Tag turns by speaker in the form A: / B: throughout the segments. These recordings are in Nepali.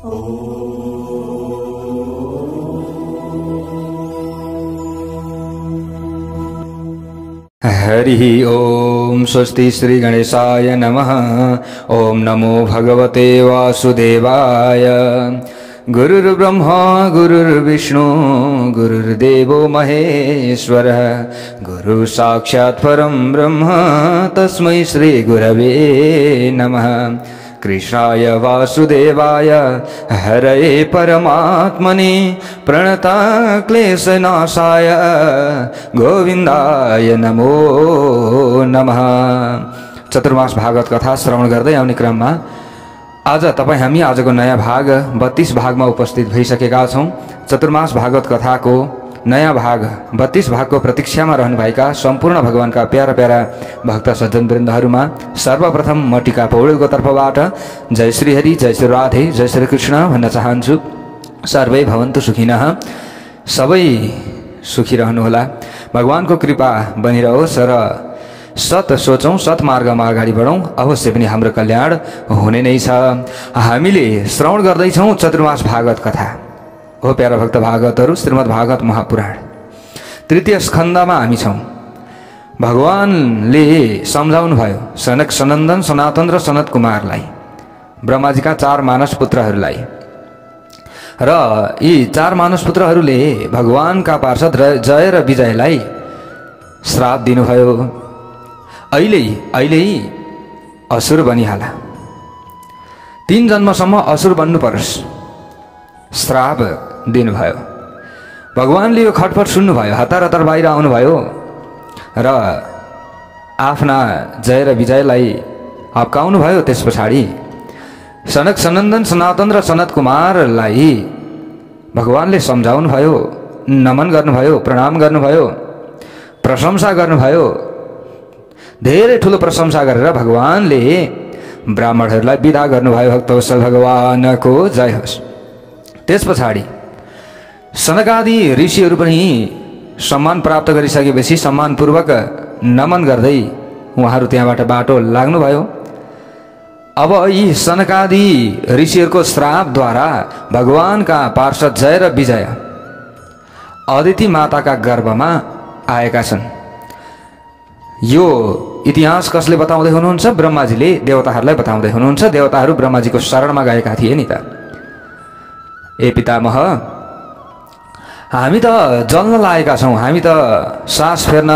A: हरि ओम। स्वस्ति श्री गणेशाय नमः। ओम नमो भगवते वासुदेवाय। गुरुर्ब्रह्मा गुरुर्विष्णु गुरुर्देवो महेश्वरः। गुरु साक्षात् परं ब्रह्म तस्मै श्री गुरवे नमः। कृष्णाय वासुदेवाय हरये परमात्मने प्रणतक्लेशनाशाय गोविन्दाय नमो नमः। चतुर्मास भागवत कथा श्रवण गर्दै आउने क्रममा आज हामी आजको नयाँ भाग 32 भागमा उपस्थित भइसकेका छौं। चतुर्मास भागवत कथाको नयाँ भाग 32 भागको प्रतीक्षामा रहनुभएका सम्पूर्ण भगवानका प्यारा प्यारा भक्त सज्जन वृन्दहरूमा सर्वप्रथम म टीका पौडेलको तर्फबाट जय श्री हरि, जय श्री राधे, जय श्री कृष्ण भन्न चाहन्छु। सर्वै भवन्तु सुखिनः। सबै सुखी रहनुहोला। भगवानको कृपा बनिरहोस् र सत सोचौं, सत मार्गमा अगाडि बढौं, अवश्य पनि हाम्रो कल्याण हुने नै छ। हामीले श्रवण गर्दैछौं चतुर्मास भागवत कथा हो। प्यारा भक्त भागवतहरू, श्रीमद् भागवत महापुराण तृतीय स्कन्धमा हामी छौं। भगवानले सम्झाउनु भयो सनक, सनन्दन, सनातन र सनत कुमारलाई, ब्रह्माजीका 4 मानस पुत्रहरूलाई। र यी 4 मानस पुत्रहरूले भगवानका पार्षद जय र विजयलाई श्राप दिनुभयो। अहिले असुर बनिहाला, 3 जन्मसम्म असुर बन्नु परोस्, श्राप दिनुभयो। भगवानले यो खटपट सुन्नुभयो, हतार हतार बाहिर आउनुभयो र आफ्ना जय र विजयलाई हप्काउनु भयो। त्यस पछाडि सनक, सनन्दन, सनातन र सनत कुमारलाई भगवानले सम्झाउनु भयो, नमन गर्नुभयो, प्रणाम गर्नुभयो, प्रशंसा गर्नुभयो। धेरै ठुलो प्रशंसा गरेर भगवानले ब्राह्मणहरूलाई विदा गर्नुभयो। भक्तवत्सल भगवानको जय होस्। त्यस पछाडि सनकादि ऋषिहरू पनि सम्मान प्राप्त गरिसकेपछि सम्मानपूर्वक नमन गर्दै उहाँहरू त्यहाँबाट बाटो लाग्नुभयो। अब यी सनकादि ऋषिहरूको श्रापद्वारा भगवानका पार्षद जय र विजय अदिति माताका गर्भमा आएका छन्। यो इतिहास कसले बताउँदै हुनुहुन्छ? ब्रह्माजीले देवताहरूलाई बताउँदै हुनुहुन्छ। देवताहरू ब्रह्माजीको शरणमा गएका थिए नि त। ए पितामह, हामी त जल्न लागेका छौँ, हामी त सास फेर्न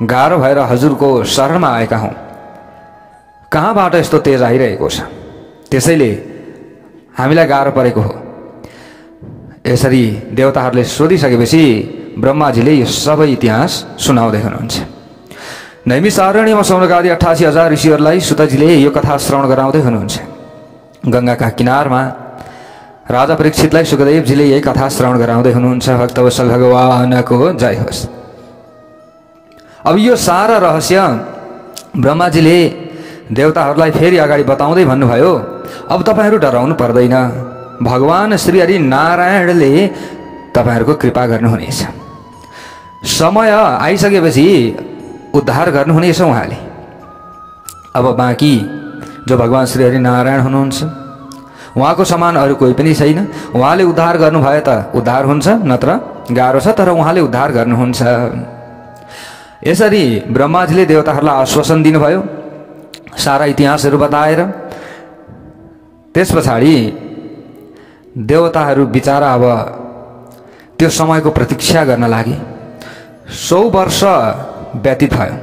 A: गाह्रो भएर हजुरको शरणमा आएका हौँ। कहाँबाट यस्तो तेज आइरहेको छ? त्यसैले हामीलाई गाह्रो परेको हो। यसरी देवताहरूले सोधिसकेपछि ब्रह्माजीले यो सबै इतिहास सुनाउँदै हुनुहुन्छ। नैमिषारण्यमा सौनकादि 88,000 ऋषिहरूलाई सुतजीले यो कथा श्रवण गराउँदै हुनुहुन्छ। गङ्गाका किनारमा राजा परीक्षितलाई सुखदेवजीले यही कथा श्रवण गराउँदै हुनुहुन्छ। भक्तवत्सल भगवानको जय होस्। अब यो सारा रहस्य ब्रह्माजीले देवताहरूलाई फेरि अगाडि बताउँदै भन्नुभयो, अब तपाईहरू डराउनु पर्दैन, भगवान श्री हरि नारायणले तपाईहरूको कृपा गर्नुहुनेछ। समय आइसकेपछि उद्धार गर्नुहुनेछ उहाँले। अब बाँकी जो भगवान श्री हरि नारायण हुनुहुन्छ, उहाँको समान अरू कोही पनि छैन। उहाँले उद्धार गर्नुभयो त उद्धार हुन्छ, नत्र गाह्रो छ, तर उहाँले उद्धार गर्नुहुन्छ। यसरी ब्रह्माजीले देवताहरूलाई आश्वासन दिनुभयो, सारा इतिहासहरू बताएर। त्यस पछाडि देवताहरू बिचारा अब त्यो समयको प्रतीक्षा गर्न लागे। 100 वर्ष व्यतीत भयो।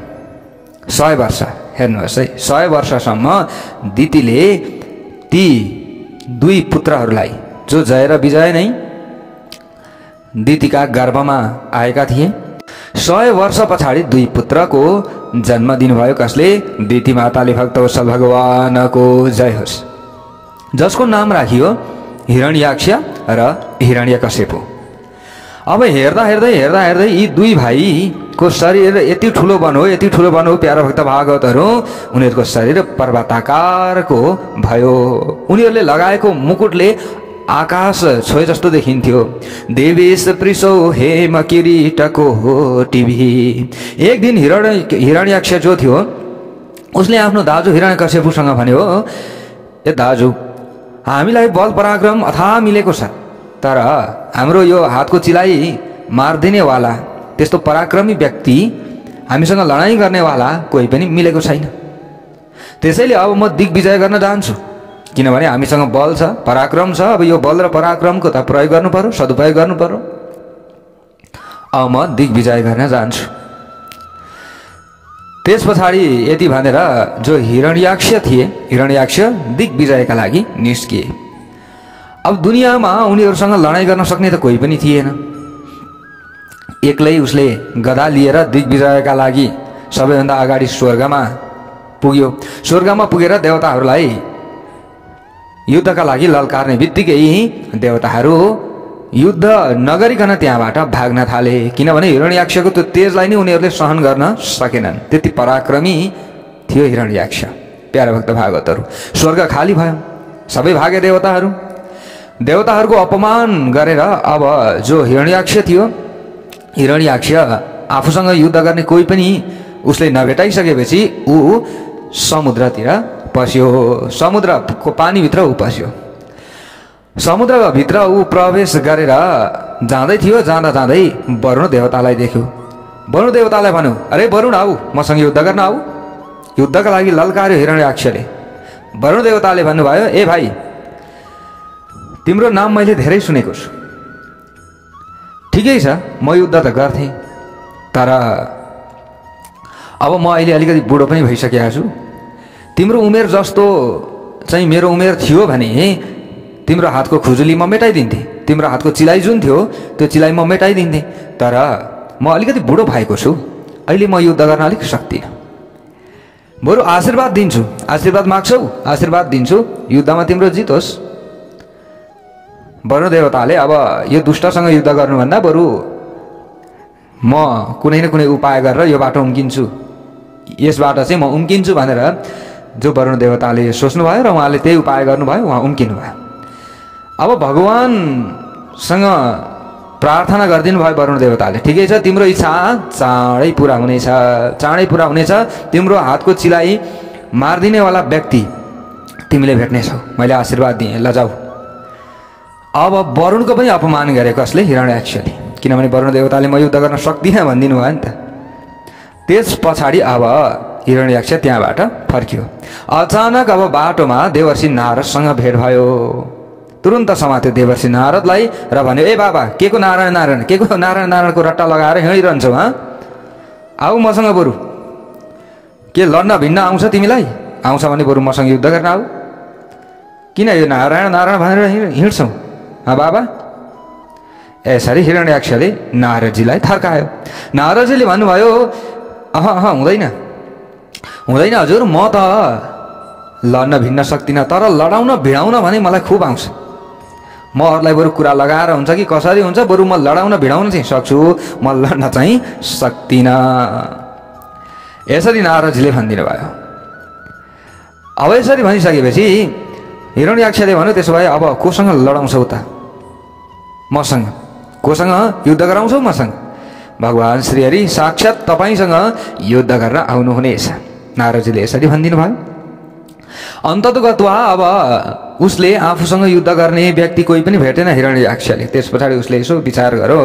A: 100 वर्ष, हेर्नुहोस् है, 100 वर्षसम्म दितिले ती 2 पुत्रहरूलाई, जो जय र विजय नै दितिका गर्भमा आएका थिए, 100 वर्ष पछाडि 2 पुत्रको जन्म दिनुभयो। कसले? दिति माताले। भक्तवत्सल भगवानको जय होस्। जसको नाम राखियो हिरण्याक्ष र हिरण्यकश्यप। अब हेर्दा हेर्दै यी 2 भाइको शरीर यति ठुलो बन्यो, यति ठुलो बन्यो प्यारा भक्त भागवतहरू, उनीहरूको शरीर पर्वताकारको भयो। उनीहरूले लगाएको मुकुटले आकाश छोए जस्तो देखिन्थ्यो। देवेश पृषौ हेम किरीटको टिभी। एक दिन हिरण्याक्ष जो थियो उसले आफ्नो दाजु हिरण्यकश्यपसँग भन्यो, ए दाजु, हामीलाई बल पराक्रम अथाह मिलेको छ, तर हाम्रो यो हातको चिलाइ मारिदिनेवाला त्यस्तो पराक्रमी व्यक्ति, हामीसँग लडाइँ गर्नेवाला कोही पनि मिलेको छैन। त्यसैले अब म दिग्विजय गर्न जान्छु, किनभने हामीसँग बल छ, पराक्रम छ। अब यो बल र पराक्रमको त प्रयोग गर्नु पर्यो, सदुपयोग गर्नु पर्यो। अब म दिग्विजय गर्न जान्छु। त्यस पछाडि यति भनेर जो हिरण्याक्ष थिए, हिरण्याक्ष दिग्विजयका लागि निस्किए। अब दुनियाँमा उनीहरूसँग लडाइँ गर्न सक्ने त कोही पनि थिएन। एक्लै उसले गदा लिएर दिग्विजयका लागि सबैभन्दा अगाडि स्वर्गमा पुग्यो। स्वर्गमा पुगेर देवताहरूलाई युद्धका लागि ललकार्ने बित्तिकै देवताहरू युद्ध नगरिकन त्यहाँबाट भाग्न थाले, किनभने हिरण्याक्षको त्यो तेजलाई नै उनीहरूले सहन गर्न सकेनन्। त्यति पराक्रमी थियो हिरण्याक्ष। प्यारा भक्त भागवतहरू, स्वर्ग खाली भयो, सबै भागे देवताहरू। देवताहरूको अपमान गरेर अब जो हिरण्याक्ष थियो, हिरण्याक्ष आफूसँग युद्ध गर्ने कोही पनि उसले नभेटाइसकेपछि ऊ समुद्रतिर पस्यो। समुद्रको पानीभित्र ऊ पस्यो। समुद्रको भित्र ऊ प्रवेश गरेर जाँदै थियो। जाँदा जाँदै वरुण देवतालाई देख्यो। वरुण देवतालाई भन्यो, अरे वरुण आऊ, मसँग युद्ध गर्न आऊ। युद्धका लागि ललकार्यो हिरण्याक्षले। वरुण देवताले भन्नुभयो, ए भाइ, तिम्रो नाम मैले धेरै सुनेको छु। ठिकै छ, म युद्ध त गर्थेँ, तर अब म अहिले अलिकति बुढो पनि भइसकेको छु। तिम्रो उमेर जस्तो चाहिँ मेरो उमेर थियो भने तिम्रो हातको खुजुली म मेटाइदिन्थेँ। तिम्रो हातको चिलाइ जुन थियो त्यो चिलाइ म मेटाइदिन्थेँ, तर म अलिकति बुढो भएको छु, अहिले म युद्ध गर्न अलिक सक्दिनँ। बरु आशीर्वाद दिन्छु, आशीर्वाद माग्छौ, आशीर्वाद दिन्छु, युद्धमा तिम्रो जित होस्। वरुण देवताले अब यो दुष्टसँग युद्ध गर्नुभन्दा बरु म कुनै न कुनै उपाय गरेर यो बाटो उम्किन्छु, यसबाट चाहिँ म उम्किन्छु भनेर जो वरुण देवताले सोच्नुभयो र उहाँले त्यही उपाय गर्नुभयो, उहाँ उम्किनु भयो। अब भगवानसँग प्रार्थना गरिदिनु भयो वरुण देवताले, ठिकै छ, तिम्रो इच्छा चाँडै पुरा हुनेछ, चाँडै पुरा हुनेछ। तिम्रो हातको चिलाइ मारिदिनेवाला व्यक्ति तिमीले भेट्नेछौ, मैले आशीर्वाद दिएँ, ल जाऊ। अब वरुणको पनि अपमान गरे कसले? हिरण्याक्षले, किनभने वरुण देवताले म युद्ध गर्न सक्दिनँ भनिदिनु भयो नि त। त्यस पछाडि अब हिरण्याक्ष त्यहाँबाट फर्कियो। अचानक अब बाटोमा देवर्षि नारदसँग भेट भयो। तुरुन्त समात्यो देवर्षि नारदलाई र भन्यो, ए बाबा, के को नारायण नारायण, के को नारायण नारायणको रट्टा लगाएर हिँडिरहन्छौ? आऊ मसँग, बरु के लड्न भिन्न आउँछ तिमीलाई? आउँछ भने बरु मसँग युद्ध गर्न आऊ। किन यो नारायण नारायण भनेर हिँड्छौ बाबा? यसरी हिरण्याक्षले नारदजीलाई थर्कायो। नारदजीले भन्नुभयो, हुँदैन हुँदैन हजुर, म त लड्न भिन्न सक्दिनँ, तर लडाउन भिडाउन भने मलाई खुब आउँछ। म अरूलाई बरु कुरा लगाएर हुन्छ कि कसरी हुन्छ, बरु म लडाउन भिडाउन चाहिँ सक्छु, म लड्न चाहिँ सक्दिनँ। यसरी नारदजीले भनिदिनु भयो। अब यसरी भनिसकेपछि हिरण्याक्षले भन्यो, त्यसो भए अब कोसँग लडाउँछौ त? मसँग। कोसँग युद्ध गराउँछौ? मसँग। भगवान श्रीहरि साक्षात् तपाईँसँग युद्ध गरेर आउनुहुनेछ। नारदजीले यसरी भनिदिनु भयो। अन्ततगत्वा अब उसले आफूसँग युद्ध गर्ने व्यक्ति कोही पनि भेटेन हिरण्याक्षले। त्यस पछाडि उसले यसो विचार गर्यो,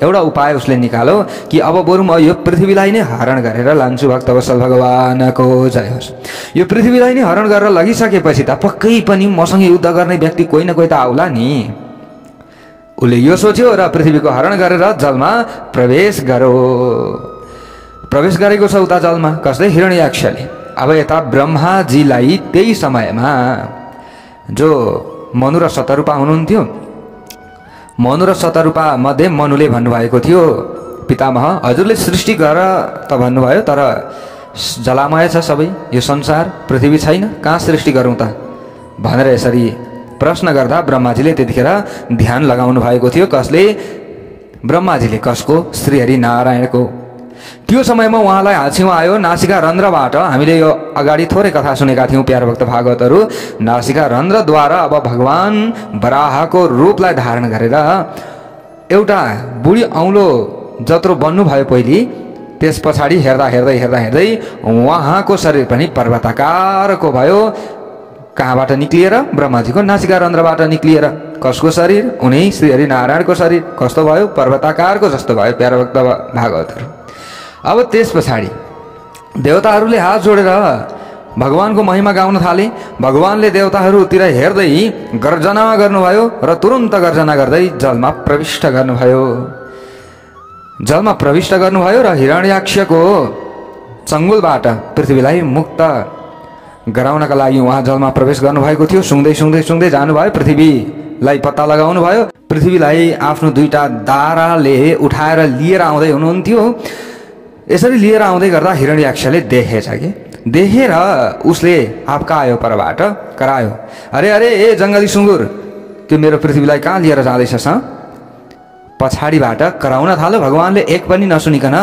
A: एउटा उपाय उसले निकाल्यो कि अब बरु म यो पृथ्वीलाई नै हरण गरेर लान्छु। भक्तवत्सल भगवानको जय होस्। यो पृथ्वीलाई नै हरण गरेर लगिसकेपछि त पक्कै पनि मसँग युद्ध गर्ने व्यक्ति कोही न कोही त आउला नि। उसले यो सोच्यो र पृथ्वीको हरण गरेर जलमा प्रवेश गर्यो। प्रवेश गरेको छ उता जलमा कसले? हिरण्याक्षले। अब यता ब्रह्माजीलाई त्यही समयमा जो मनु र शतरूपा हुनुहुन्थ्यो, मनु र शतरूपा मध्ये मनुले भन्नुभएको थियो, पितामह हजुरले सृष्टि गर त भन्नुभयो, तर जलामय छ सबै, यो संसार, पृथ्वी छैन, कहाँ सृष्टि गरौँ त भनेर यसरी प्रश्न गर्दा ब्रह्माजीले त्यतिखेर ध्यान लगाउनु भएको थियो। कसले? ब्रह्माजीले। कसको? श्रीहरि नारायणको। त्यो समयमा उहाँलाई हाँस्यौँ आयो नासिका रन्ध्रबाट। हामीले यो अगाडि थोरै कथा सुनेका थियौँ प्यारो भक्त भागवतहरू। नासिका रन्ध्रद्वारा अब भगवान वराहको रूपलाई धारण गरेर एउटा बुढी औँलो जत्रो बन्नुभयो पहिले। त्यस पछाडि हेर्दा हेर्दै हेर्दा हेर्दै उहाँको शरीर पनि पर्वताकारको भयो। कहाँबाट निक्लिएर? ब्रह्माजीको नासिका रन्ध्रबाट निक्लिएर। कसको शरीर? उनै श्री हरिनारायणको शरीर। कस्तो भयो? पर्वताकारको जस्तो भयो प्यारा भक्त भागवतहरू। अब त्यस पछाडि देवताहरूले हात जोडेर भगवानको महिमा गाउन थाले। भगवानले देवताहरूतिर हेर्दै गर्जना गर्नुभयो र तुरुन्त गर्जना गर्दै जलमा प्रविष्ट गर्नुभयो। जलमा प्रविष्ट गर्नुभयो र हिरण्याक्षको चङ्गुलबाट पृथ्वीलाई मुक्त गराउनका लागि उहाँ जलमा प्रवेश गर्नुभएको थियो। सुँग्दै सुँग्दै सुँग्दै जानुभयो, पृथ्वीलाई पत्ता लगाउनु भयो। पृथ्वीलाई आफ्नो दुईटा दाराले उठाएर लिएर आउँदै हुनुहुन्थ्यो। यसरी लिएर आउँदै गर्दा हिरण्याक्षले देखेछ कि देखेर उसले आपकायो परबाट करायो, अरे अरे ए जङ्गली सुँगुर, त्यो मेरो पृथ्वीलाई कहाँ लिएर जाँदैछस्? पछाडिबाट कराउन थाल्यो। भगवानले एक पनि नसुनिकन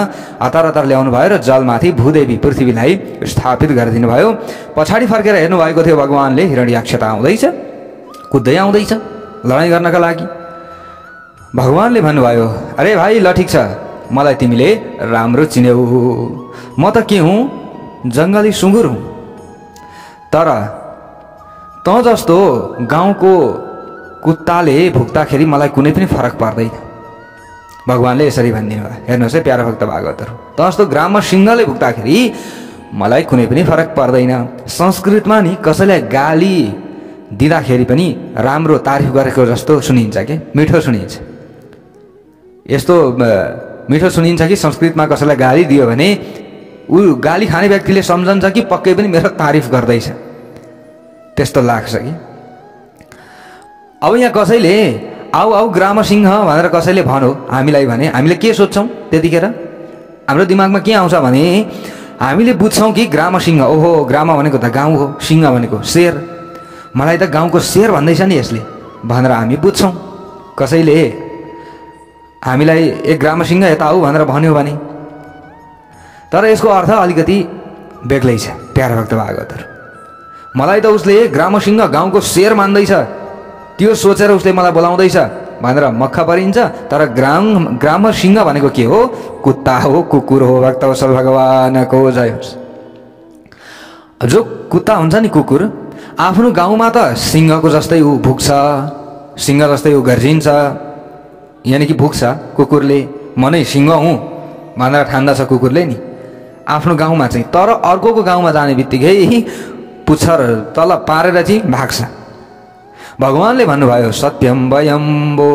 A: हतार हतार ल्याउनु भयो र जलमाथि भूदेवी पृथ्वीलाई स्थापित गरिदिनु भयो। पछाडि फर्केर हेर्नु भएको थियो भगवानले हिरण्याक्ष त आउँदैछ, कुद्दै आउँदैछ लडाइँ गर्नका लागि। भगवानले भन्नुभयो, अरे भाइ ल ठिक छ, मलाई तिमीले राम्रो चिन्यौ, म त के हुँ? जङ्गली सुँगुर हुँ। तर त जस्तो गाउँको कुत्ताले भुक्दाखेरि मलाई कुनै पनि फरक पर्दैन। भगवानले यसरी भनिदिनु भयो। हेर्नुहोस् है प्यारा भक्त भागवतहरू, त जस्तो ग्राममा सिंहले भुक्दाखेरि मलाई कुनै पनि फरक पर्दैन। संस्कृतमा नि कसैलाई गाली दिँदाखेरि पनि राम्रो तारिफ गरेको जस्तो सुनिन्छ कि मिठो सुनिन्छ। यस्तो मिठो सुनिन्छ कि संस्कृतमा कसैलाई गाली दियो भने ऊ गाली खाने व्यक्तिले सम्झन्छ कि पक्कै पनि मेरो तारिफ गर्दैछ, त्यस्तो लाग्छ कि। अब यहाँ कसैले आऊ आऊ ग्रामसिंह भनेर कसैले भन्यो हामीलाई भने हामीले के सोच्छौँ? त्यतिखेर हाम्रो दिमागमा के आउँछ भने हामीले बुझ्छौँ कि ग्रामसिंह, ओहो ग्राम भनेको त गाउँ हो, सिंह भनेको शेर, मलाई त गाउँको शेर भन्दैछ नि यसले भनेर हामी बुझ्छौँ। कसैले हामीलाई एक ग्रामसिंह यता आऊ भनेर भन्यो भने, तर यसको अर्थ अलिकति बेग्लै छ प्यारा भक्त भागवतहरू। मलाई त उसले ग्रामसिंह गाउँको शेर मान्दैछ, त्यो सोचेर उसले मलाई बोलाउँदैछ भनेर मक्ख परिन्छ। तर ग्रामसिंह भनेको के हो? कुत्ता हो, कुकुर हो। भक्तवत्सल भगवानको जय होस्। जो कुत्ता हुन्छ नि कुकुर, आफ्नो गाउँमा त सिंहको जस्तै ऊ भुक्छ, सिंह जस्तै ऊ गर्जिन्छ, यानि कि भुक्छ कुकुरले। म नै सिंह हुँ भनेर ठान्दछ कुकुरले नि आफ्नो गाउँमा चाहिँ। तर अर्कोको गाउँमा जाने बित्तिकै पुच्छर तल पारेर चाहिँ भाग्छ। भगवानले भन्नुभयो, सत्यम वयम्बो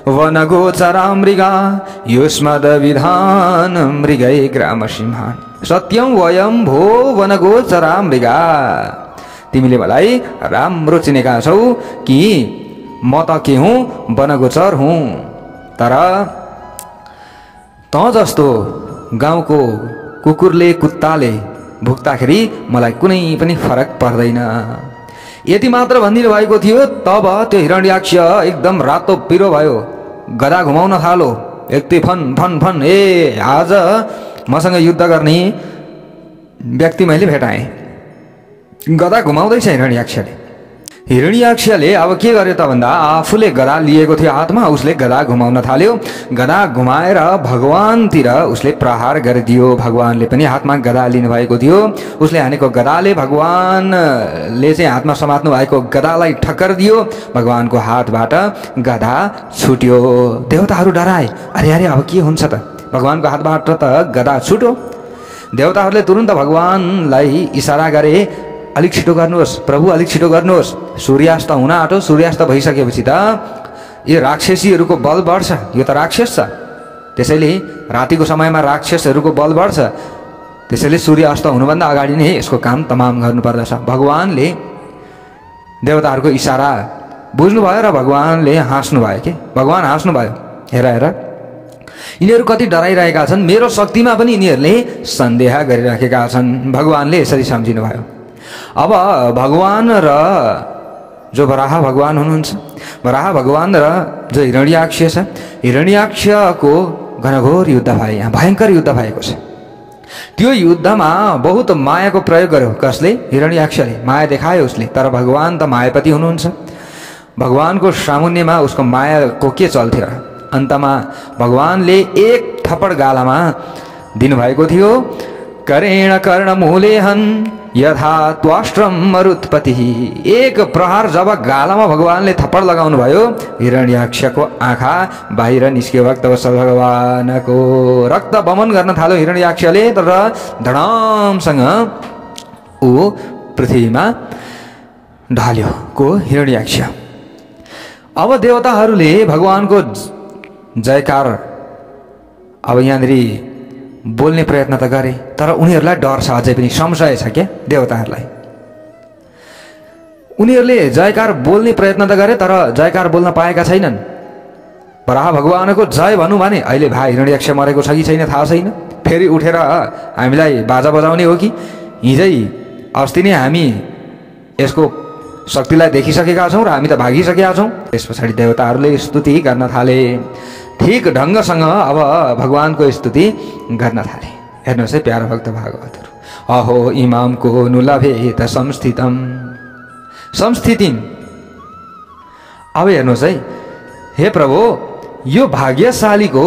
A: वनगोचरा मृगा युष्मद विधान मृगै ग्राम सिंहान। सत्यम वयम भो वनगोचरा मृगा, तिमीले मलाई राम्रो चिनेका छौ कि म त के हुँ? वनगोचर हुँ। तर त जस्तो गाउँको कुकुरले कुत्ताले भुक्दाखेरि मलाई कुनै पनि फरक पर्दैन। यति मात्र भनिदिनु भएको थियो, तब त्यो हिरण्याक्ष एकदम रातो पिरो भयो, गदा घुमाउन थालो। यति फन फन फन, ए आज मसँग युद्ध गर्ने व्यक्ति मैले भेटाएँ। गदा घुमाउँदैछ हिरण्याक्षले। हिरण्याक्षले अब के गर्यो त भन्दा आफूले गदा लिएको थियो हातमा, उसले गदा घुमाउन थाल्यो। गदा घुमाएर भगवानतिर उसले प्रहार गरिदियो। भगवानले पनि हातमा गदा लिनुभएको थियो। उसले हानेको गदाले भगवानले चाहिँ हातमा समात्नु भएको गदालाई ठक्कर दियो। भगवानको हातबाट गदा छुट्यो। देवताहरू डराए, अरे अरे अब के हुन्छ त? भगवानको हातबाट त गदा छुट्यो। देवताहरूले तुरुन्त भगवानलाई इसारा गरे, अलिक छिटो गर्नुहोस् प्रभु, अलिक छिटो गर्नुहोस्, सूर्यास्त हुन आँट्यो। सूर्यास्त भइसकेपछि त यो राक्षसीहरूको बल बढ्छ, यो त राक्षस छ, त्यसैले रातिको समयमा राक्षसहरूको बल बढ्छ, त्यसैले सूर्यास्त हुनुभन्दा अगाडि नै यसको काम तमाम गर्नुपर्दछ। भगवानले देवताहरूको इसारा बुझ्नुभयो र भगवानले हाँस्नुभयो कि भगवान हाँस्नुभयो। हेर हेर यिनीहरू कति डराइरहेका छन्, मेरो शक्तिमा पनि यिनीहरूले सन्देह गरिराखेका छन्। भगवानले यसरी सम्झिनुभयो। अब भगवान र जो वराह भगवान हुनुहुन्छ, वराह भगवान र जो हिरण्याक्ष छ, हिरण्याक्षको घनघोर युद्ध भयो। यहाँ भयङ्कर युद्ध भएको छ। त्यो युद्धमा बहुत मायाको प्रयोग गर्यो। कसले? हिरण्याक्षले माया देखायो उसले। तर भगवान त मायापति हुनुहुन्छ। भगवानको सामुन्यमा उसको मायाको के चल्थ्यो? अन्तमा भगवानले एक थप्पड गालामा दिनुभएको थियो। करेण कर्ण मूलेहन यथा त्वाष्ट्रम मरुत्पति। एक प्रहार जब गालामा भगवानले थप्पड लगाउनु भयो, हिरण्याक्षको आँखा बाहिर निस्कियो। भक्तवत्सल भगवानको रक्त बमन गर्न थाल्यो हिरण्याक्षले, तर धडामसँग ऊ पृथ्वीमा ढल्यो को हिरण्याक्ष। अब देवताहरूले भगवानको जयकार अब यहाँनिर बोल्ने प्रयत्न त गरे, तर उनीहरूलाई डर छ, अझै पनि संशय छ क्या देवताहरूलाई। उनीहरूले जयकार बोल्ने प्रयत्न त गरे, तर जयकार बोल्न पाएका छैनन्। वराह भगवानको जय भनौँ भने अहिले भाइ हिरण्याक्ष मरेको छ कि छैन थाहा छैन। फेरि उठेर हामीलाई बाजा बजाउने हो कि? हिजै अस्ति नै हामी यसको शक्तिलाई देखिसकेका छौँ र हामी त भागिसकेका छौँ। त्यस पछाडि देवताहरूले स्तुति गर्न थाले। ठीक ढङ्गसँग अब भगवानको स्तुति गर्न थाले। हेर्नुहोस् है प्यारा भक्त भागवतहरू, अहो इमामको नुलभेत संस्थितम संस्थितिम। अब हेर्नुहोस् है, हे प्रभु यो भाग्यशालीको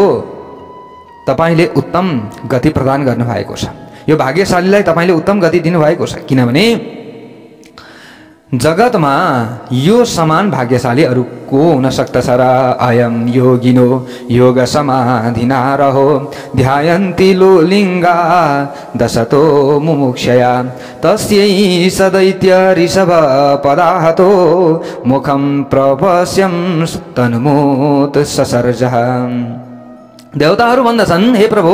A: तपाईँले उत्तम गति प्रदान गर्नुभएको छ। यो भाग्यशालीलाई तपाईँले उत्तम गति दिनुभएको छ, किनभने जगतमा यो समान भाग्यशाली अरू को हुन सक्दछ र? अयम योगिनो योग समाधिना रहो ध्यायन्ति लोलिङ्गा दशतो मुमुक्षया तस्यै सदैत्य ऋषभ पदाहतो मुखम प्रपश्यम तन्मूत ससर्जः। देवताहरू भन्दछन्, हे प्रभु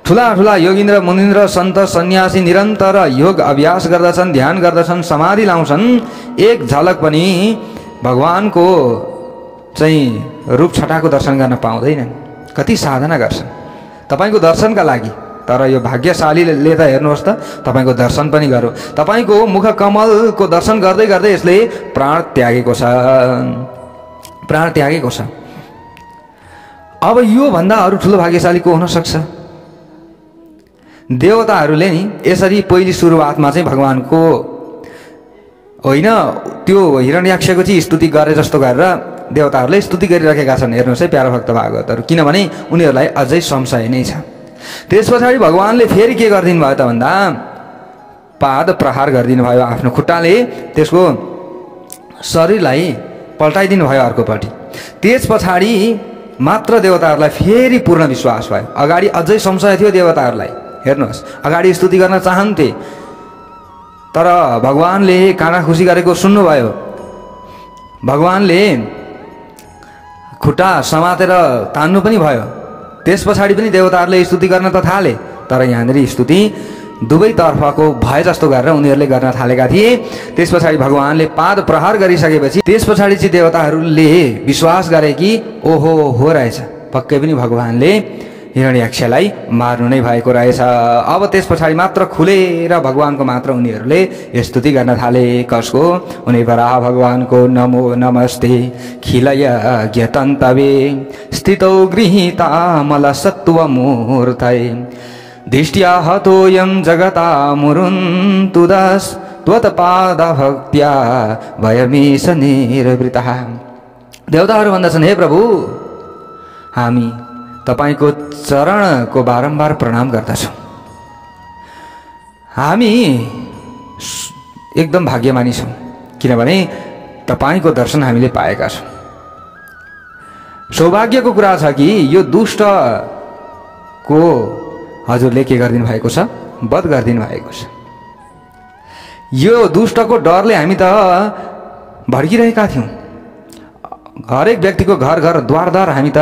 A: ठुला ठुला योगिन्द्र मुनिन्द्र सन्त सन्यासी निरन्तर योग अभ्यास गर्दछन्, ध्यान गर्दछन्, समाधि लाउँछन्, एक झलक पनि भगवानको चाहिँ रूप छटाको दर्शन गर्न पाउँदैनन्। कति साधना गर्छन् तपाईँको दर्शनका लागि, तर यो भाग्यशालीले त हेर्नुहोस् त तपाईँको दर्शन पनि गर्यो। तपाईँको मुख कमलको दर्शन गर्दै गर्दै यसले प्राण त्यागेको छ, प्राण त्यागेको छ। अब यो भन्दा अरू ठुलो भाग्यशाली को हुन सक्छ? देवताहरूले नि यसरी पहिली सुरुवातमा चाहिँ भगवानको होइन त्यो हिरण्याक्षको चाहिँ स्तुति गरे जस्तो गरेर देवताहरूले स्तुति गरिरहेका छन्। हेर्नुहोस् है प्यारा भक्त भागवतहरू, किनभने उनीहरूलाई अझै संशय नै छ। त्यस पछाडि भगवानले फेरि के गरिदिनु भयो त भन्दा पाद प्रहार गरिदिनु भयो आफ्नो खुट्टाले, त्यसको शरीरलाई पल्टाइदिनु भयो अर्कोपट्टि। त्यस पछाडि मात्र देवताहरूलाई फेरि पूर्ण विश्वास भयो। अगाडि अझै संशय थियो देवताहरूलाई। हेर्नुहोस्, अगाडि स्तुति गर्न चाहन्थे, तर भगवानले काना खुसी गरेको सुन्नुभयो। भगवानले खुट्टा समातेर तान्नु पनि भयो। त्यस पछाडि पनि देवताहरूले स्तुति गर्न त थाले, तर यहाँनिर स्तुति दुवैतर्फको भए जस्तो गरेर उनीहरूले गर्न थालेका थिए। त्यस पछाडि भगवानले पाद प्रहार गरिसकेपछि त्यस पछाडि चाहिँ देवताहरूले विश्वास गरे कि ओहो हो रहेछ, पक्कै पनि भगवानले हिरण्याक्षलाई मार्नु नै भएको रहेछ। अब त्यस पछाडि मात्र खुलेर भगवानको मात्र उनीहरूले स्तुति गर्न थाले। कसको? उनी वराह भगवानको नमो नमस्ते खिलय ज्ञतन्तवे स्थितौ गृहीता मल सत्व मूर्तये दृष्ट्या हतोयं जगता मुरुन्तुदास त्वत्पाद भक्त्या वयमीश निर्वृतः। देवताहरू भन्दछन्, हे प्रभु हामी तपाईको चरणको बारम्बार प्रणाम गर्दछौँ। हामी एकदम भाग्यमानी छौँ, किनभने तपाईको दर्शन हामीले पाएका छौँ। सौभाग्यको कुरा छ कि यो दुष्टको हजुरले के गरिदिनु भएको छ? वध गरिदिनु भएको छ। यो दुष्टको डरले हामी त भड्किरहेका थियौँ। हरेक व्यक्तिको घर घर द्वार द्वार हामी त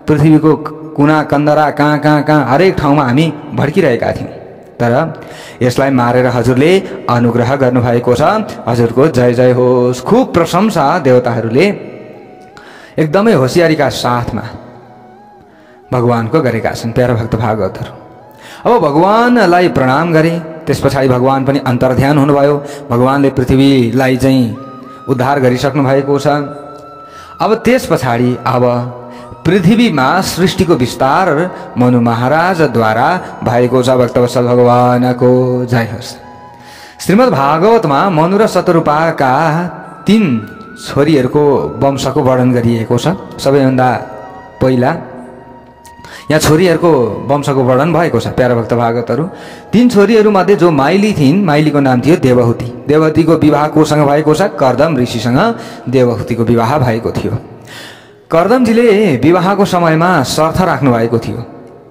A: पृथ्वीको कुना कन्दरा कहाँ हरेक ठाउँमा हामी भड्किरहेका थियौँ। तर यसलाई मारेर हजुरले अनुग्रह गर्नुभएको छ। हजुरको जय जय होस्। खूब प्रशंसा देवताहरूले एकदमै होसियारीका साथमा भगवानको गरेका छन्। प्यारा भक्त भागवतहरू, अब भगवानलाई प्रणाम गरे। त्यस पछाडि भगवान पनि अन्तर्ध्यान हुनुभयो। भगवानले पृथ्वीलाई चाहिँ उद्धार गरिसक्नु भएको छ। अब त्यस पछाडि अब पृथ्वीमा सृष्टिको विस्तार मनु महाराजद्वारा भएको छ। भक्तवत्सल भगवानको जय होस्। श्रीमद् भागवतमा मनु र शतरूपाका 3 छोरीहरूको वंशको वर्णन गरिएको छ। सबैभन्दा पहिला यहाँ छोरीहरूको वंशको वर्णन भएको छ प्यारा भक्त भागवतहरू। 3 छोरीहरूमध्ये जो माइली थिइन्, माइलीको नाम थियो देवहुति। देवहुतिको विवाह कोसँग भएको छ? कर्दम ऋषिसँग देवहुतिको विवाह भएको थियो। कर्दमजीले विवाहको समयमा शर्त राख्नु भएको थियो,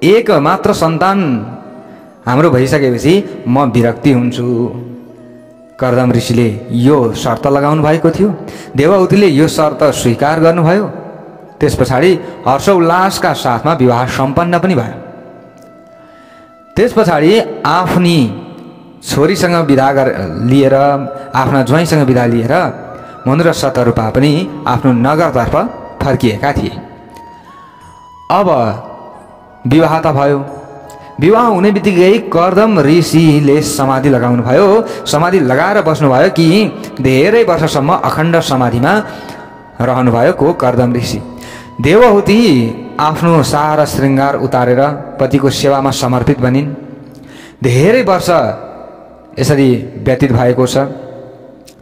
A: एक मात्र सन्तान हाम्रो भइसकेपछि म विरक्ति हुन्छु। कर्दम ऋषिले यो शर्त लगाउनु भएको थियो। देवहुतिले यो शर्त स्वीकार गर्नुभयो। त्यस पछाडि हर्षोल्लासका साथमा विवाह सम्पन्न पनि भयो। त्यस पछाडि आफ्नी छोरीसँग विदा लिएर, आफ्ना ज्वाइँसँग विदा लिएर मनु र शतरूपा पनि आफ्नो नगरतर्फ फर्किएका थिए। अब विवाह त भयो। विवाह हुने बित्तिकै कर्दम ऋषिले समाधि लगाउनु भयो। समाधि लगाएर बस्नुभयो कि धेरै वर्षसम्म अखण्ड समाधिमा रहनुभयो को कर्दम ऋषि। देवहुति आफ्नो सारा श्रृङ्गार उतारेर पतिको सेवामा समर्पित बनिन्। धेरै वर्ष यसरी व्यतीत भएको छ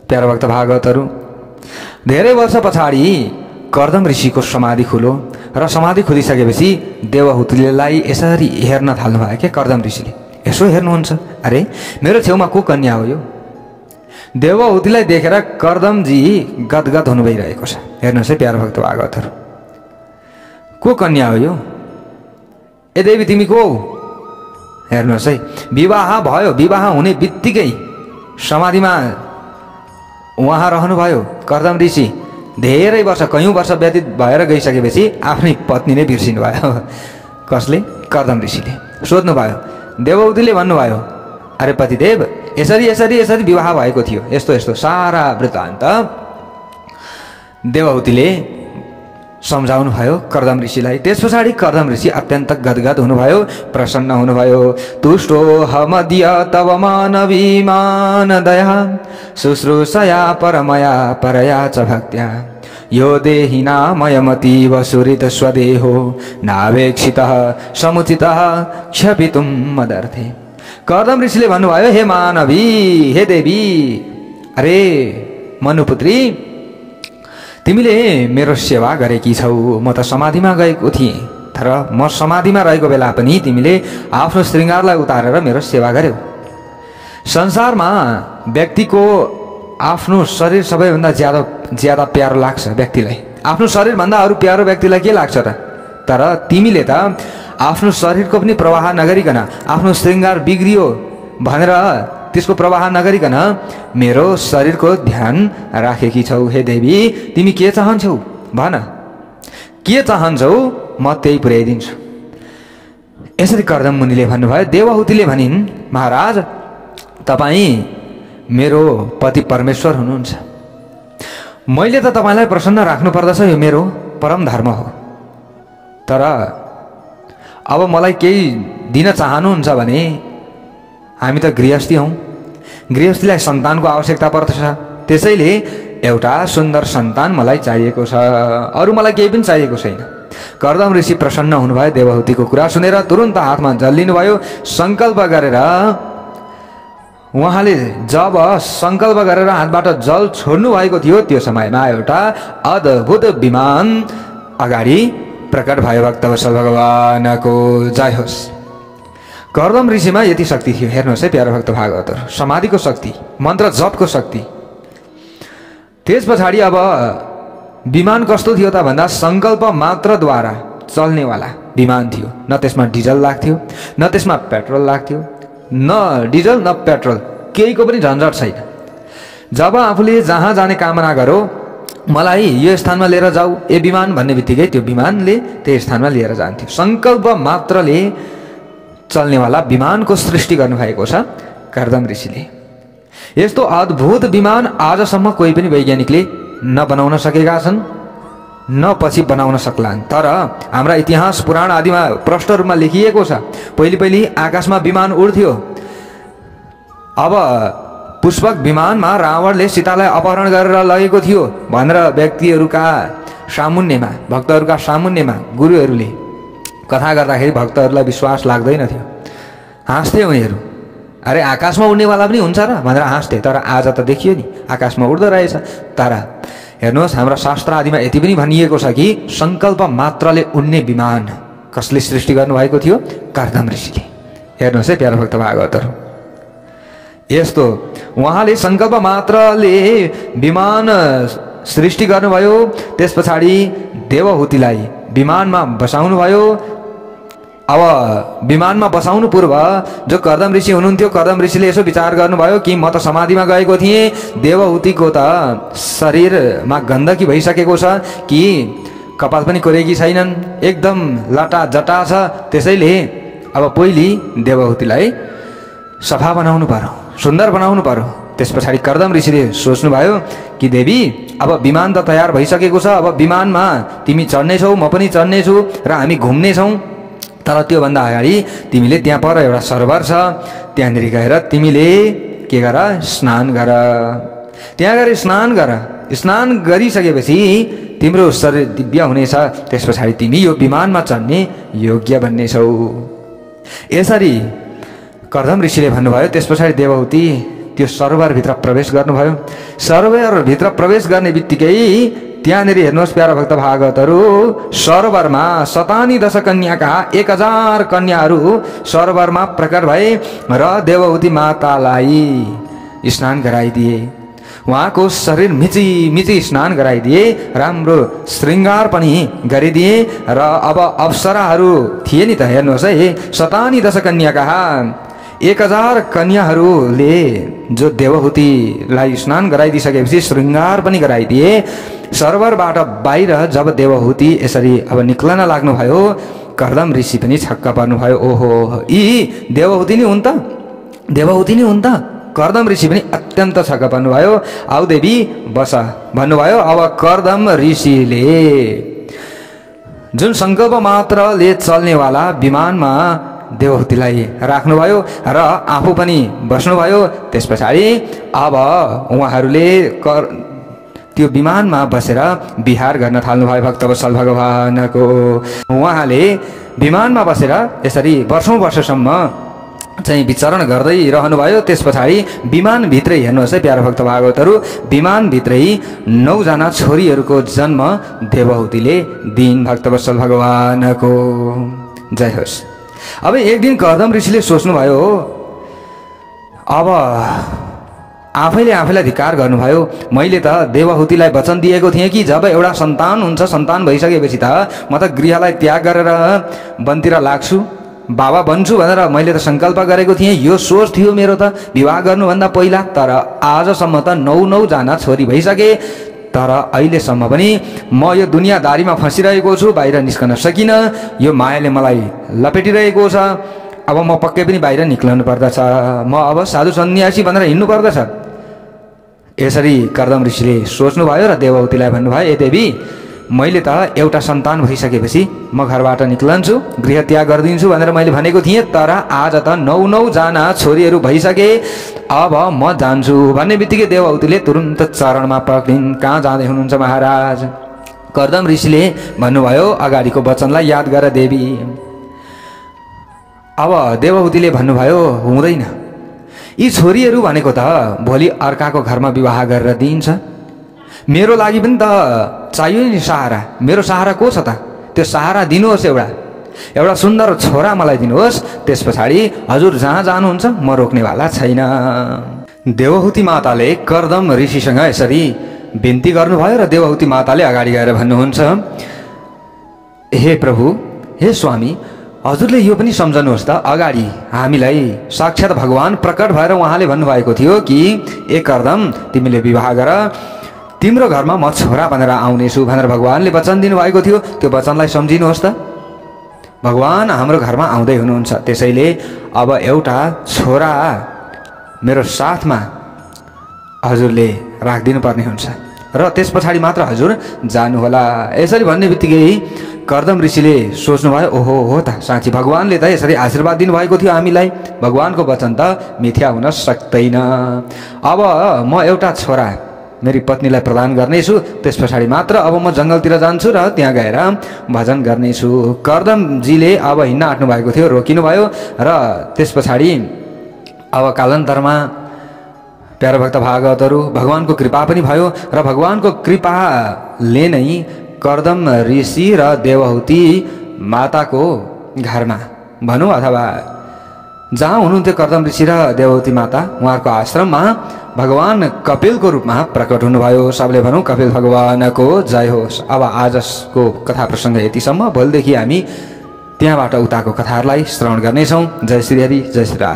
A: प्यारा भक्त भागवतहरू। धेरै वर्ष पछाडि कर्दम ऋषिको समाधि खुलो र समाधि खुलिसकेपछि देवहुतिलाई यसरी हेर्न थाल्नुभयो के कर्दम ऋषिले। यसो हेर्नुहुन्छ, अरे मेरो छेउमा को कन्या हो यो? देवहुतिलाई देखेर कर्दमजी गदगद हुनु भइरहेको छ। हेर्नुहोस् है प्यारा भक्त भागवतहरू, को कन्या हो यो? ए देवी तिमी को? हेर्नुहोस् है, विवाह भयो। विवाह हुने बित्तिकै समाधिमा उहाँ रहनुभयो कर्दम ऋषि। धेरै वर्ष, कयौं वर्ष व्यतीत भएर गइसकेपछि आफ्नै पत्नी नै बिर्सिनु भयो। कसले? कर्दम ऋषिले। सोध्नुभयो। देवहुतिले भन्नुभयो, अरे पतिदेव, यसरी यसरी यसरी विवाह भएको थियो, यस्तो यस्तो सारा वृत्तान्त देवहुतिले सम्झाउनु भयो कर्दम ऋषिलाई। त्यस पछाडि कर्दम ऋषि अत्यन्त गदगद हुनुभयो, प्रसन्न हुनुभयो। तुष्टो हमद्य तव मानवीमान दया शुश्रूषया परमया परया च भक्त्या यो देहिना मयमती वसुरित स्वदेहो नावेक्षितः समुचितः क्षपितुं मदर्थे। कर्दम ऋषिले भन्नुभयो, हे मानवी, हे देवी, अरे मनुपुत्री, तिमीले मेरो सेवा गरेकी छौ। म त समाधिमा गएको थिएँ, तर म समाधिमा रहेको बेला पनि तिमीले आफ्नो श्रृङ्गारलाई उतारेर मेरो सेवा गर्यौ। संसारमा व्यक्तिको आफ्नो शरीर सबैभन्दा ज्यादा प्यारो लाग्छ व्यक्तिलाई। आफ्नो शरीरभन्दा अरू प्यारो व्यक्तिलाई के लाग्छ र? तर तिमीले त आफ्नो शरीरको पनि प्रवाह नगरिकन, आफ्नो श्रृङ्गार बिग्रियो भनेर त्यसको प्रवाह नगरिकन मेरो शरीरको ध्यान राखेकी छौ। हे देवी, तिमी के चाहन्छौ भन, के चाहन्छौ म त्यही पुर्याइदिन्छु। यसरी कर्दम मुनिले भन्नुभयो। देवहुतिले भनिन्, महाराज, तपाईँ मेरो पति परमेश्वर हुनुहुन्छ। मैले त तपाईँलाई प्रसन्न राख्नु पर्दछ, यो मेरो परम धर्म हो। तर अब मलाई केही दिन चाहनुहुन्छ भने हामी त गृहस्थी हौँ, गृहस्थीलाई सन्तानको आवश्यकता पर्दछ। त्यसैले एउटा सुन्दर सन्तान मलाई चाहिएको छ, अरू मलाई केही पनि चाहिएको छैन। कर्दम ऋषि प्रसन्न हुनुभयो देवहुतिको कुरा सुनेर। तुरुन्त हातमा जल लिनुभयो। सङ्कल्प गरेर उहाँले जब सङ्कल्प गरेर हातबाट जल छोड्नु भएको थियो, त्यो समयमा एउटा अद्भुत विमान अगाडि प्रकट भयो। भक्तवत्सल भगवानको जय होस्। कर्दम ऋषिमा यति शक्ति थियो। हेर्नुहोस् है प्यारो भक्त भागवतहरू, समाधिको शक्ति, मन्त्र जपको शक्ति। त्यस पछाडि अब विमान कस्तो थियो त भन्दा सङ्कल्प मात्रद्वारा चल्नेवाला विमान थियो। न त्यसमा डिजल लाग्थ्यो, न त्यसमा पेट्रोल लाग्थ्यो, न डिजल न पेट्रोल, केहीको पनि झन्झट छैन। जब आफूले जहाँ जाने कामना गरो, मलाई यो स्थानमा लिएर जाऊ ए विमान भन्ने बित्तिकै त्यो विमानले त्यही स्थानमा लिएर जान्थ्यो। सङ्कल्प मात्रले चल्नेवाला विमानको सृष्टि गर्नुभएको छ कर्दम ऋषिले। यस्तो अद्भुत विमान आजसम्म कोही पनि वैज्ञानिकले न बनाउन सकेका छन्, न पछि बनाउन सक्लान्। तर हाम्रा इतिहास पुराण आदिमा प्रष्ट रूपमा लेखिएको छ, पहिले आकाशमा विमान उड्थ्यो। अब पुष्पक विमानमा रावणले सीतालाई अपहरण गरेर लगेको थियो भनेर व्यक्तिहरूका सामुन्नेमा, भक्तहरूका सामुन्नेमा गुरुहरूले कथा गर्दाखेरि भक्तहरूलाई विश्वास लाग्दैन थियो, हाँस्थे उनीहरू। अरे आकाशमा उड्नेवाला पनि हुन्छ र भनेर हाँस्थे। तर आज त देखियो नि आकाशमा उड्दो रहेछ। तर हेर्नुहोस्, हाम्रा शास्त्र आदिमा यति पनि भनिएको छ कि सङ्कल्प मात्रले उड्ने विमान कसले सृष्टि गर्नुभएको थियो? कर्दम ऋषिले। हेर्नुहोस् है प्यारो भक्त भागवतहरू, यस्तो उहाँले सङ्कल्प मात्रले विमान सृष्टि गर्नुभयो। त्यस पछाडि देवहूतिलाई विमानमा बसाउनु भयो। अब विमानमा बसाउनु पूर्व जो कर्दम ऋषि हुनुहुन्थ्यो, कर्दम ऋषिले यसो विचार गर्नुभयो कि म त समाधिमा गएको थिएँ, देवहूतिको त शरीरमा गण्डकी भइसकेको छ कि कपाल पनि कोरेकी छैनन्, एकदम लटा जटा छ। त्यसैले अब पहिले देवहूतिलाई सफा बनाउनु पर्यो, सुन्दर बनाउनु पर्यो। त्यस पछाडि कर्दम ऋषिले सोच्नुभयो कि देवी अब विमान त तयार भइसकेको छ, अब विमानमा तिमी चढ्नेछौ, म पनि चढ्नेछु र हामी घुम्नेछौँ। तर त्योभन्दा अगाडि तिमीले त्यहाँ पर एउटा सरोवर छ, त्यहाँनिर गएर तिमीले के गर? स्नान गर। त्यहाँ गएर स्नान गर। स्नान गरिसकेपछि तिम्रो शरीर दिव्य हुनेछ। त्यस पछाडि तिमी यो विमानमा चढ्ने योग्य बन्नेछौ। यसरी कर्दम ऋषिले भन्नुभयो। त्यस पछाडि देवहूति त्यो सरोवरभित्र प्रवेश गर्नुभयो। सरोवरभित्र प्रवेश गर्ने बित्तिकै त्यहाँनिर हेर्नुहोस् प्यारा भक्त भागवतहरू, सरोवरमा 97 कन्याका 1000 कन्याहरू सरोवरमा प्रकट भए र देवहूति मातालाई स्नान गराइदिए। उहाँको शरीर मिची स्नान गराइदिए, राम्रो श्रृङ्गार पनि गरिदिए। र अब अप्सराहरू थिए नि त, हेर्नुहोस् है, 97 कन्याका 1000 कन्याहरूले जो देवहूतिलाई स्नान गराइदिसकेपछि श्रृङ्गार पनि गराइदिए। सरोवरबाट बाहिर जब देवहूति यसरी अब निक्लन लाग्नुभयो, कर्दम ऋषि पनि छक्क पर्नुभयो। ओहो, यी देवहूति नै हुन् त, देवहूति नै हुन् त। कर्दम ऋषि पनि अत्यन्त छक्क पर्नुभयो। आऊ देवी बस भन्नुभयो। अब कर्दम ऋषिले जुन सङ्कल्प मात्रले चल्नेवाला विमानमा देवहूतिलाई राख्नुभयो र आफू पनि बस्नुभयो। त्यस पछाडि अब उहाँहरूले त्यो विमानमा बसेर विहार गर्न थाल्नुभयो भक्तवत्सल भगवानको। उहाँले विमानमा बसेर यसरी वर्षौँ वर्षसम्म चाहिँ विचरण गर्दै रहनुभयो। त्यस पछाडि विमानभित्रै हेर्नुहोस् है प्यारा भक्त भागवतहरू, विमानभित्रै 9 जना छोरीहरूको जन्म देवहूतिले दिइन् भक्तवत्सल भगवानको। जय होस्। अब एक दिन कर्दम ऋषिले सोच्नुभयो, अब आफैले आफैलाई धिक्कार गर्नुभयो। मैले त देवहूतिलाई वचन दिएको थिएँ कि जब एउटा सन्तान हुन्छ, सन्तान भइसकेपछि त म त गृहलाई त्याग गरेर वनतिर लाग्छु, बाबा बन्छु भनेर मैले त सङ्कल्प गरेको थिएँ। यो सोच थियो मेरो त विवाह गर्नुभन्दा पहिला। तर आजसम्म त 9 जना छोरी भइसके, तर अहिलेसम्म पनि म यो दुनियाँदारीमा फँसिरहेको छु, बाहिर निस्कन सकिनँ। यो मायाले मलाई लपेटिरहेको छ। अब म पक्कै पनि बाहिर निक्लनु पर्दछ, म अब साधु सन्यासी भनेर हिँड्नु पर्दछ। यसरी कर्दम ऋषिले सोच्नुभयो र देवहूतिलाई भन्नुभयो, ए देवी, मैले त एउटा सन्तान भइसकेपछि म घरबाट निक्लन्छु, गृह त्याग गरिदिन्छु भनेर मैले भनेको थिएँ। तर आज त 9 जना छोरीहरू भइसके, अब म जान्छु भन्ने बित्तिकै देवहूतिले तुरुन्त चरणमा पक्रिन्। कहाँ जाँदै हुनुहुन्छ महाराज? कर्दम ऋषिले भन्नुभयो, अगाडिको वचनलाई याद गर देवी। अब देवहूतिले भन्नुभयो, हुँदैन, यी छोरीहरू भनेको त भोलि अर्काको घरमा विवाह गरेर दिइन्छ। मेरो लागि पनि त चाहियो नि सहारा। मेरो सहारा को छ त? त्यो सहारा दिनुहोस्, एउटा सुन्दर छोरा मलाई दिनुहोस्। त्यस पछाडि हजुर जहाँ जानुहुन्छ म रोक्नेवाला छैन। देवहूति माताले कर्दम ऋषिसँग यसरी बिन्ती गर्नुभयो र देवहूति माताले अगाडि गएर भन्नुहुन्छ, हे प्रभु, हे स्वामी, हजुरले यो पनि सम्झनुहोस् त, अगाडि हामीलाई साक्षात् भगवान प्रकट भएर उहाँले भन्नुभएको थियो कि ए कर्दम, तिमीले विवाह गर, तिम्रो घरमा म छोरा भनेर आउनेछु भनेर भगवानले वचन दिनुभएको थियो। त्यो वचनलाई सम्झिनुहोस् त। भगवान हाम्रो घरमा आउँदै हुनुहुन्छ, त्यसैले अब एउटा छोरा मेरो साथमा हजुरले राखिदिनु पर्ने हुन्छ र त्यस पछाडि मात्र हजुर जानुहोला। यसरी भन्ने बित्तिकै कर्दम ऋषिले सोच्नुभयो, ओहो हो त, साँच्ची भगवानले त यसरी आशीर्वाद दिनुभएको थियो हामीलाई। भगवानको वचन त मिथ्या हुन सक्दैन। अब म एउटा छोरा मेरी पत्नीलाई प्रदान गर्नेछु, त्यस पछाडि मात्र अब म जङ्गलतिर जान्छु र त्यहाँ गएर भजन गर्नेछु। कर्दमजीले अब हिँड्न आँट्नु भएको थियो, रोकिनुभयो र त्यस पछाडि अब कालान्तरमा प्यारो भक्त भागवतहरू भगवानको कृपा पनि भयो र भगवानको कृपाले नै कर्दम ऋषि र देवहूति माताको घरमा भनौँ अथवा जहाँ हुनुहुन्थ्यो कर्दम ऋषि र देववती माता, उहाँहरूको आश्रममा भगवान कपिलको रूपमा प्रकट हुनुभयो। सबले भनौँ कपिल भगवानको जय होस्। अब आजको कथा प्रसङ्ग यतिसम्म। भोलिदेखि हामी त्यहाँबाट उताको कथाहरूलाई श्रवण गर्नेछौँ। जय श्री हरि, जय श्री राम।